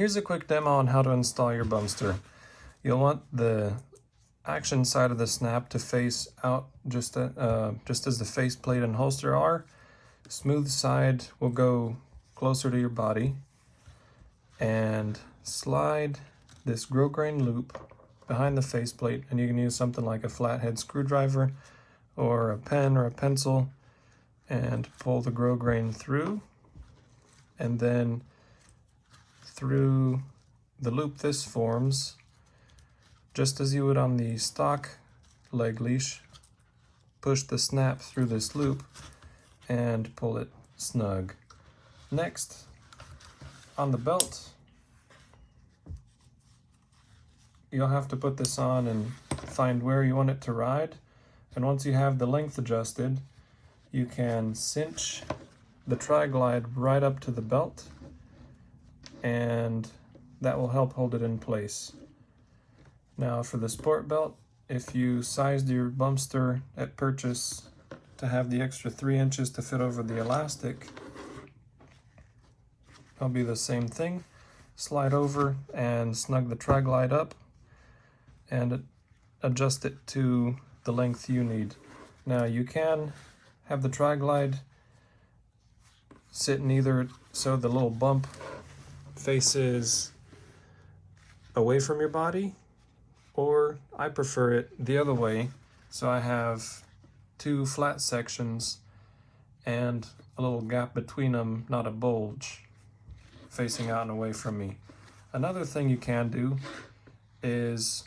here's a quick demo on how to install your Bumster. You'll want the action side of the snap to face out just as the faceplate and holster are. Smooth side will go closer to your body, and slide this grosgrain loop behind the faceplate, and you can use something like a flathead screwdriver or a pen or a pencil and pull the grosgrain through, and then through the loop this forms, just as you would on the stock leg leash, push the snap through this loop and pull it snug. Next, on the belt, you'll have to put this on and find where you want it to ride. And once you have the length adjusted, you can cinch the tri-glide right up to the belt, and that will help hold it in place. Now for the sport belt, if you sized your Bumster at purchase to have the extra 3 inches to fit over the elastic, it'll be the same thing. Slide over and snug the tri-glide up and adjust it to the length you need. Now you can have the tri-glide sit in either so the little bump faces away from your body, or I prefer it the other way, so I have 2 flat sections and a little gap between them, not a bulge, facing out and away from me. Another thing you can do is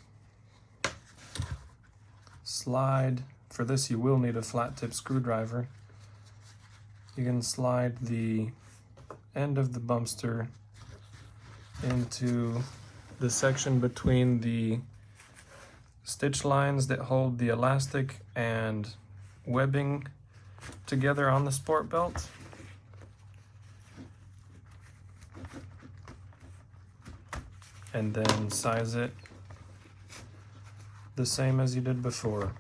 slide, for this you will need a flat tip screwdriver. You can slide the end of the Bumster into the section between the stitch lines that hold the elastic and webbing together on the sport belt. And then size it the same as you did before.